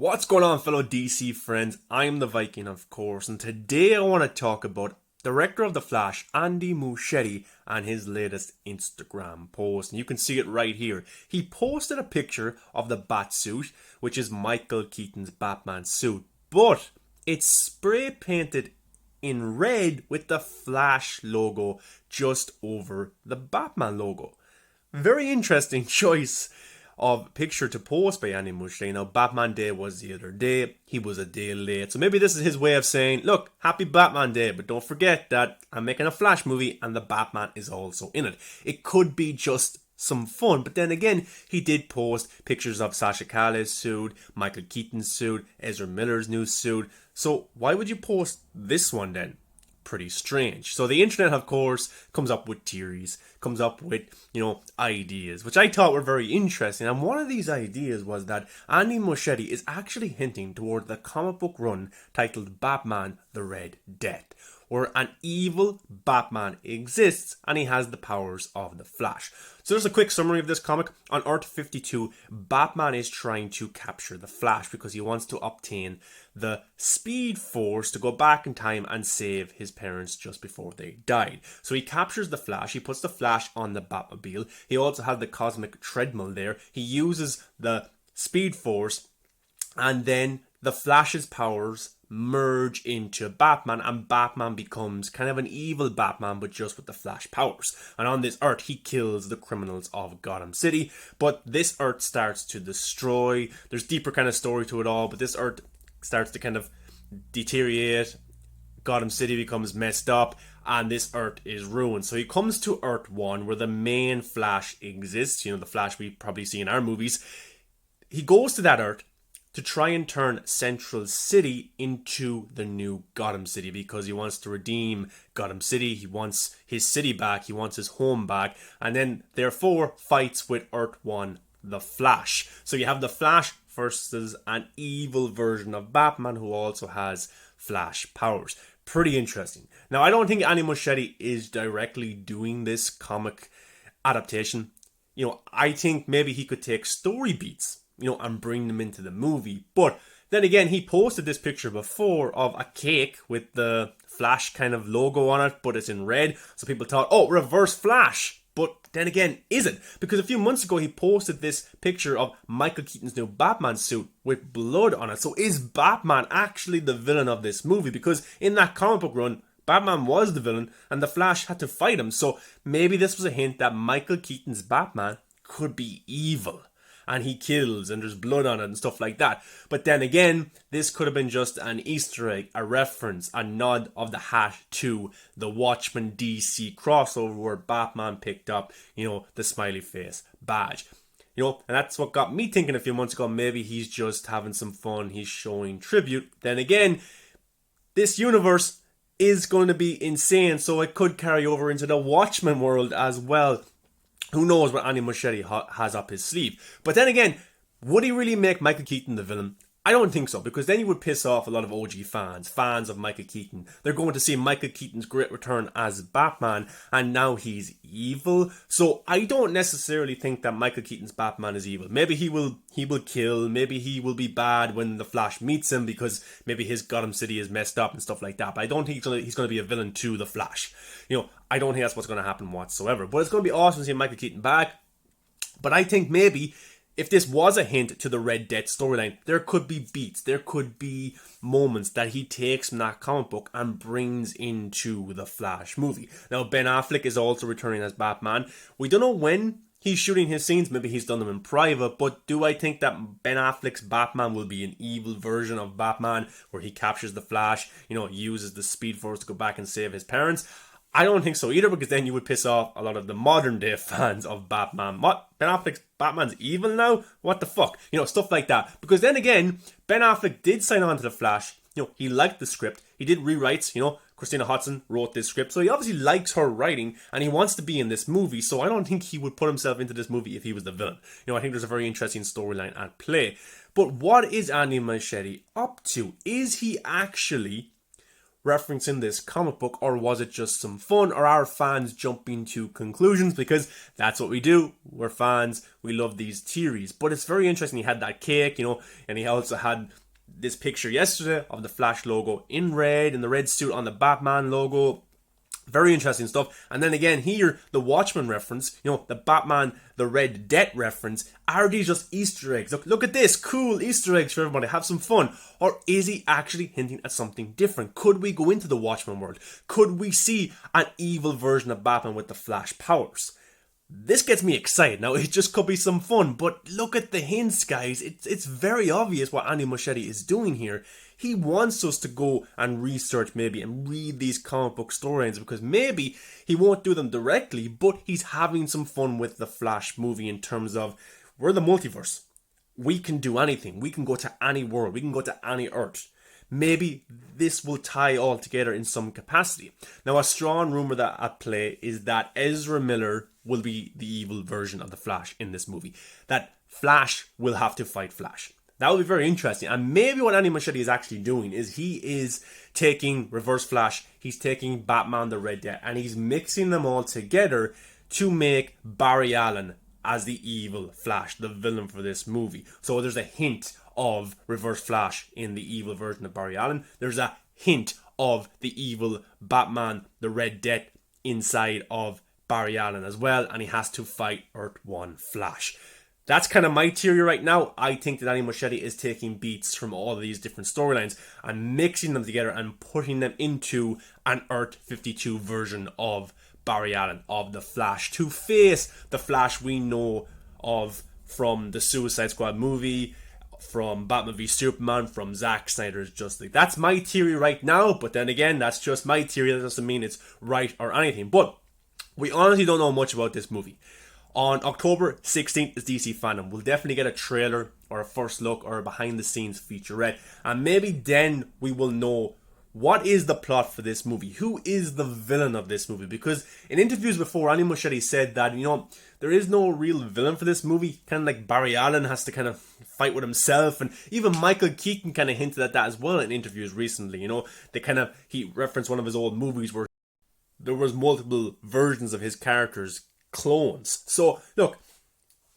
What's going on, fellow DC friends? I'm the Viking, of course, and today I want to talk about director of The Flash, Andy Muschietti, and his latest Instagram post. And you can see it right here. He posted a picture of the Batsuit, which is Michael Keaton's Batman suit, but it's spray painted in red with the Flash logo just over the Batman logo. Very interesting choice of picture to post by Andy Muschietti. Now, Batman Day was the other day. He was a day late. So maybe this is his way of saying, look, happy Batman Day, but don't forget that I'm making a Flash movie and the Batman is also in it. It could be just some fun, but then again, he did post pictures of Sasha Calle's suit, Michael Keaton's suit, Ezra Miller's new suit. So why would you post this one then? Pretty strange. So the internet, of course, comes up with theories, comes up with, ideas, which I thought were very interesting. And one of these ideas was that Andy Muschietti is actually hinting toward the comic book run titled Batman the Red Death, where an evil Batman exists and he has the powers of the Flash. So there's a quick summary of this comic. On Earth 52, Batman is trying to capture the Flash because he wants to obtain the Speed Force to go back in time and save his parents just before they died. So he captures the Flash, he puts the Flash on the Batmobile. He also has the cosmic treadmill there. He uses the Speed Force, and then the Flash's powers merge into Batman, and Batman becomes kind of an evil Batman, but just with the Flash powers. And on this Earth, he kills the criminals of Gotham City, but this Earth starts to destroy. There's deeper kind of story to it all, but this Earth starts to kind of deteriorate. Gotham City becomes messed up, and this Earth is ruined. So he comes to Earth 1, where the main Flash exists, the Flash we probably see in our movies. He goes to that Earth to try and turn Central City into the new Gotham City because he wants to redeem Gotham City. He wants his city back. He wants his home back. And then, therefore, fights with Earth 1, the Flash. So you have the Flash versus an evil version of Batman who also has Flash powers. Pretty interesting. Now, I don't think Andy Muschietti is directly doing this comic adaptation. I think maybe he could take story beats and bring them into the movie. But then again, he posted this picture before of a cake with the Flash kind of logo on it, but it's in red. So people thought, oh, reverse Flash. But then again, is it? Because a few months ago, he posted this picture of Michael Keaton's new Batman suit with blood on it. So is Batman actually the villain of this movie? Because in that comic book run, Batman was the villain and the Flash had to fight him. So maybe this was a hint that Michael Keaton's Batman could be evil. And he kills, and there's blood on it and stuff like that. But then again, this could have been just an Easter egg, a reference, a nod of the hat to the Watchman DC crossover where Batman picked up, the smiley face badge. And that's what got me thinking a few months ago, maybe he's just having some fun, he's showing tribute. Then again, this universe is going to be insane, so it could carry over into the Watchmen world as well. Who knows what Andy Muschietti has up his sleeve. But then again, would he really make Michael Keaton the villain? I don't think so, because then you would piss off a lot of OG fans of Michael Keaton. They're going to see Michael Keaton's great return as Batman, and now he's evil. So I don't necessarily think that Michael Keaton's Batman is evil. Maybe he will kill, maybe he will be bad when the Flash meets him, because maybe his Gotham City is messed up and stuff like that. But I don't think he's going to be a villain to the Flash. I don't think that's what's going to happen whatsoever. But it's going to be awesome to see Michael Keaton back. But I think maybe if this was a hint to the Red Death storyline, there could be beats, there could be moments that he takes from that comic book and brings into the Flash movie. Now, Ben Affleck is also returning as Batman. We don't know when he's shooting his scenes, maybe he's done them in private, but do I think that Ben Affleck's Batman will be an evil version of Batman where he captures the Flash, uses the Speed Force to go back and save his parents? I don't think so either, because then you would piss off a lot of the modern day fans of Batman. What? Ben Affleck's Batman's evil now? What the fuck? Stuff like that. Because then again, Ben Affleck did sign on to the Flash. He liked the script. He did rewrites. Christina Hodson wrote this script. So he obviously likes her writing and he wants to be in this movie. So I don't think he would put himself into this movie if he was the villain. I think there's a very interesting storyline at play. But what is Andy Muschietti up to? Is he actually referencing this comic book, or was it just some fun, or are fans jumping to conclusions? Because that's what we do. We're fans. We love these theories. But it's very interesting. He had that cake, and he also had this picture yesterday of the Flash logo in red, and the red suit on the Batman logo. Very interesting stuff. And then again here, the Watchman reference, the Batman, the Red Death reference. Are these just Easter eggs? Look at this, cool Easter eggs for everybody, have some fun. Or is he actually hinting at something different? Could we go into the Watchman world? Could we see an evil version of Batman with the Flash powers? This gets me excited. Now, it just could be some fun, but look at the hints, guys. It's very obvious what Andy Muschietti is doing here. He wants us to go and research maybe and read these comic book storylines, because maybe he won't do them directly, but he's having some fun with the Flash movie in terms of, we're the multiverse. We can do anything. We can go to any world. We can go to any Earth. Maybe this will tie all together in some capacity. Now, a strong rumor that at play is that Ezra Miller will be the evil version of the Flash in this movie. That Flash will have to fight Flash. That would be very interesting. And maybe what Andy Muschietti is actually doing is he is taking Reverse Flash, he's taking Batman the Red Death, and he's mixing them all together to make Barry Allen as the evil Flash, the villain for this movie. So there's a hint of Reverse Flash in the evil version of Barry Allen. There's a hint of the evil Batman the Red Death inside of Barry Allen as well, and he has to fight Earth 1 Flash. That's kind of my theory right now. I think that Andy Muschietti is taking beats from all of these different storylines and mixing them together and putting them into an Earth 52 version of Barry Allen, of the Flash, to face the Flash we know of from the Suicide Squad movie, from Batman v Superman, from Zack Snyder's Justice League. That's my theory right now, but then again, that's just my theory. That doesn't mean it's right or anything. But we honestly don't know much about this movie. On October 16th is DC Fandom. We'll definitely get a trailer or a first look or a behind the scenes featurette. And maybe then we will know what is the plot for this movie. Who is the villain of this movie? Because in interviews before, Andy Muschietti said that, there is no real villain for this movie. Kind of like Barry Allen has to kind of fight with himself. And even Michael Keaton kind of hinted at that as well in interviews recently. He referenced one of his old movies where there was multiple versions of his characters, clones. So look,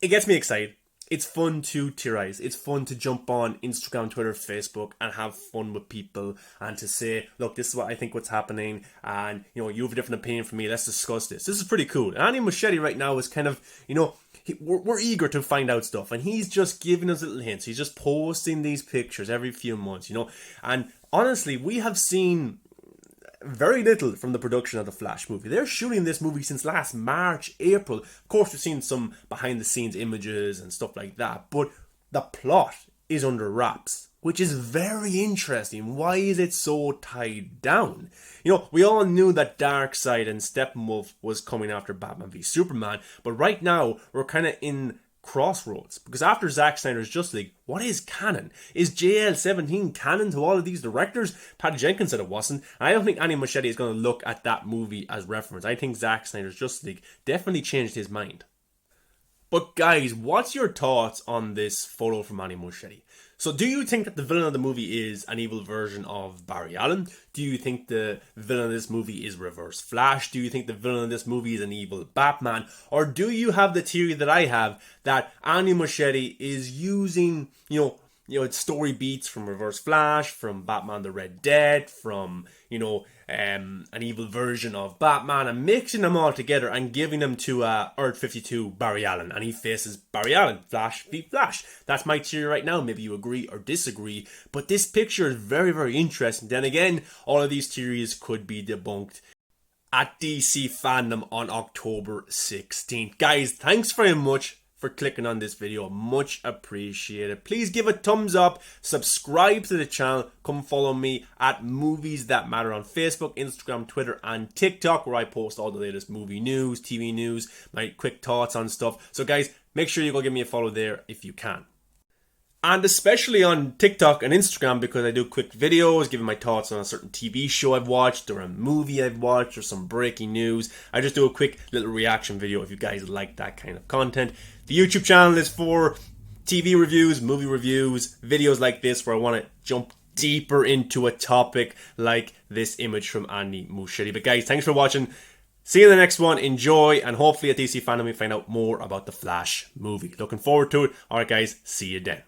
it gets me excited. It's fun to theorize. It's fun to jump on Instagram, Twitter, Facebook and have fun with people and to say, look, this is what I think what's happening, and you have a different opinion from me. Let's discuss this. This is pretty cool. And Andy Muschietti right now is kind of, we're eager to find out stuff, and he's just giving us little hints. He's just posting these pictures every few months, and honestly, we have seen very little from the production of the Flash movie. They're shooting this movie since last March, April. Of course, we've seen some behind the scenes images and stuff like that, but the plot is under wraps, which is very interesting. Why is it so tied down? We all knew that Darkseid and Steppenwolf was coming after Batman v Superman, but right now we're kind of in crossroads, because after Zack Snyder's Justice League, what is canon? Is JL17 canon to all of these directors? Patty Jenkins said it wasn't. I don't think Andy Muschietti is going to look at that movie as reference. I think Zack Snyder's Justice League definitely changed his mind. But guys, what's your thoughts on this photo from Andy Muschietti? So do you think that the villain of the movie is an evil version of Barry Allen? Do you think the villain of this movie is Reverse Flash? Do you think the villain of this movie is an evil Batman? Or do you have the theory that I have, that Andy Muschietti is using, story beats from Reverse Flash, from Batman the Red Death, from, an evil version of Batman, and mixing them all together and giving them to Earth 52 Barry Allen, and he faces Barry Allen, Flash v Flash. That's my theory right now. Maybe you agree or disagree, but this picture is very, very interesting. Then again, all of these theories could be debunked at DC Fandom on October 16th. Guys, thanks very much for clicking on this video. Much appreciated. Please give a thumbs up, subscribe to the channel, come follow me at Movies That Matter on Facebook, Instagram, Twitter and TikTok, where I post all the latest movie news, TV news, my quick thoughts on stuff. So guys, make sure you go give me a follow there if you can. And especially on TikTok and Instagram, because I do quick videos giving my thoughts on a certain TV show I've watched or a movie I've watched or some breaking news. I just do a quick little reaction video if you guys like that kind of content. The YouTube channel is for TV reviews, movie reviews, videos like this where I want to jump deeper into a topic like this image from Andy Muschietti. But guys, thanks for watching. See you in the next one. Enjoy, and hopefully at DC Fandom we find out more about the Flash movie. Looking forward to it. Alright guys, see you then.